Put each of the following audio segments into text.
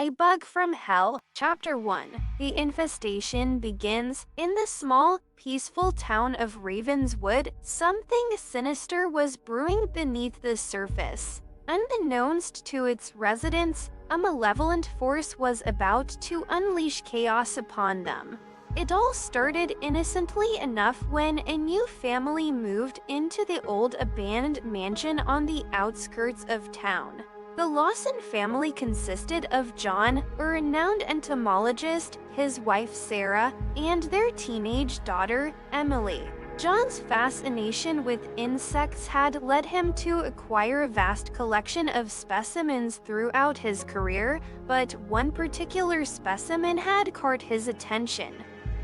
A Bug from Hell, Chapter 1. The infestation begins. In the small, peaceful town of Ravenswood, something sinister was brewing beneath the surface. Unbeknownst to its residents, a malevolent force was about to unleash chaos upon them. It all started innocently enough when a new family moved into the old abandoned mansion on the outskirts of town. The Lawson family consisted of John, a renowned entomologist, his wife Sarah, and their teenage daughter, Emily. John's fascination with insects had led him to acquire a vast collection of specimens throughout his career, but one particular specimen had caught his attention.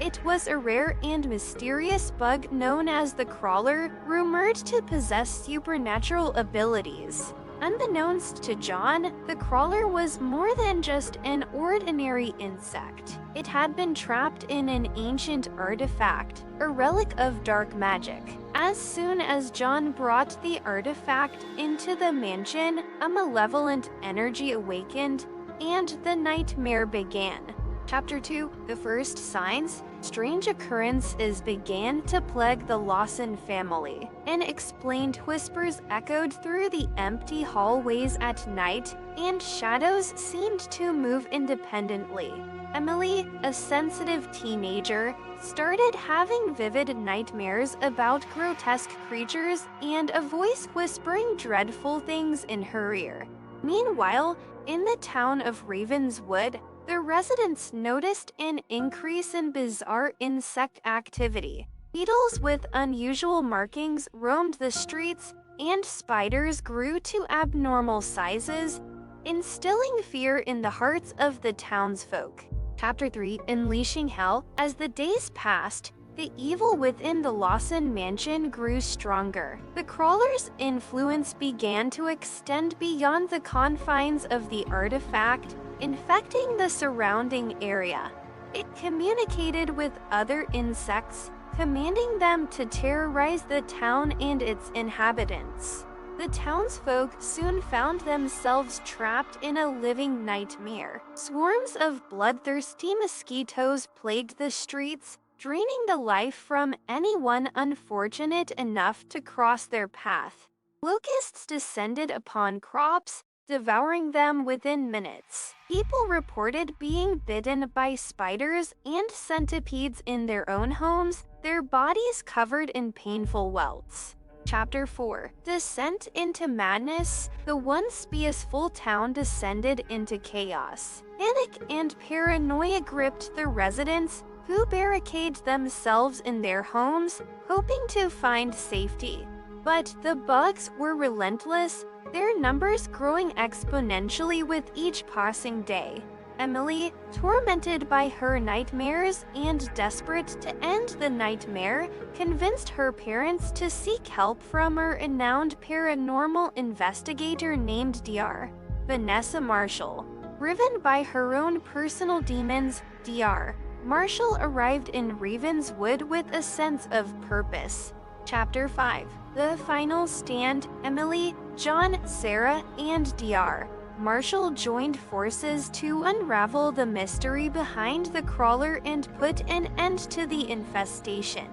It was a rare and mysterious bug known as the crawler, rumored to possess supernatural abilities. Unbeknownst to John, the crawler was more than just an ordinary insect. It had been trapped in an ancient artifact, a relic of dark magic. As soon as John brought the artifact into the mansion, a malevolent energy awakened, and the nightmare began. Chapter 2. The first signs. Strange occurrences began to plague the Lawson family. Unexplained whispers echoed through the empty hallways at night, and shadows seemed to move independently. Emily, a sensitive teenager, started having vivid nightmares about grotesque creatures and a voice whispering dreadful things in her ear. Meanwhile, in the town of Ravenswood, the residents noticed an increase in bizarre insect activity. Beetles with unusual markings roamed the streets, and spiders grew to abnormal sizes, instilling fear in the hearts of the townsfolk. Chapter 3. Unleashing Hell. As the days passed, the evil within the Lawson mansion grew stronger. The crawler's influence began to extend beyond the confines of the artifact, infecting the surrounding area. It communicated with other insects, commanding them to terrorize the town and its inhabitants. The townsfolk soon found themselves trapped in a living nightmare. Swarms of bloodthirsty mosquitoes plagued the streets, draining the life from anyone unfortunate enough to cross their path. Locusts descended upon crops, devouring them within minutes. People reported being bitten by spiders and centipedes in their own homes, their bodies covered in painful welts. Chapter 4. Descent into Madness. The once peaceful town descended into chaos. Panic and paranoia gripped the residents, who barricaded themselves in their homes, hoping to find safety. But the bugs were relentless, their numbers growing exponentially with each passing day. Emily, tormented by her nightmares and desperate to end the nightmare, convinced her parents to seek help from a renowned paranormal investigator named Dr. Vanessa Marshall. Driven by her own personal demons, Dr. Marshall arrived in Ravenswood with a sense of purpose. Chapter 5. The Final Stand. Emily, John, Sarah, and Dr. Marshall joined forces to unravel the mystery behind the crawler and put an end to the infestation.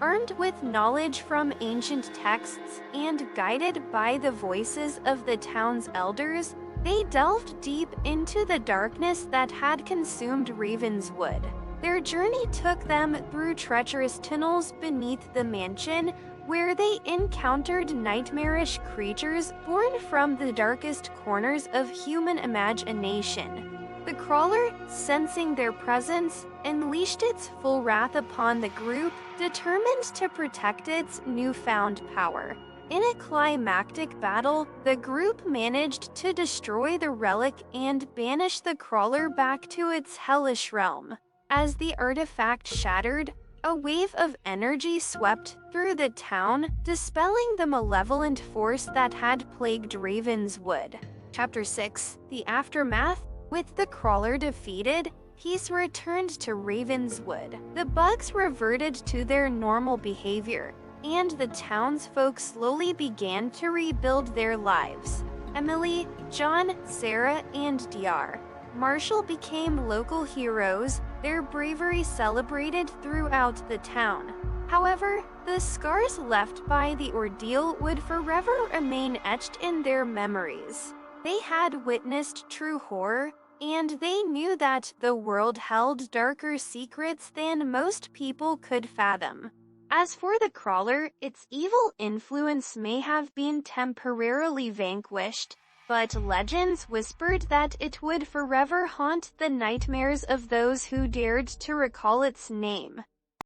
Armed with knowledge from ancient texts and guided by the voices of the town's elders, they delved deep into the darkness that had consumed Ravenswood. Their journey took them through treacherous tunnels beneath the mansion, where they encountered nightmarish creatures born from the darkest corners of human imagination. The crawler, sensing their presence, unleashed its full wrath upon the group, determined to protect its newfound power. In a climactic battle, the group managed to destroy the relic and banish the crawler back to its hellish realm. As the artifact shattered, a wave of energy swept through the town, dispelling the malevolent force that had plagued Ravenswood. Chapter 6. The Aftermath. With the crawler defeated, peace returned to Ravenswood. The bugs reverted to their normal behavior, and the townsfolk slowly began to rebuild their lives. Emily, John, Sarah, and Dr. Marshall became local heroes, their bravery celebrated throughout the town. However, the scars left by the ordeal would forever remain etched in their memories. They had witnessed true horror, and they knew that the world held darker secrets than most people could fathom. As for the crawler, its evil influence may have been temporarily vanquished, but legends whispered that it would forever haunt the nightmares of those who dared to recall its name.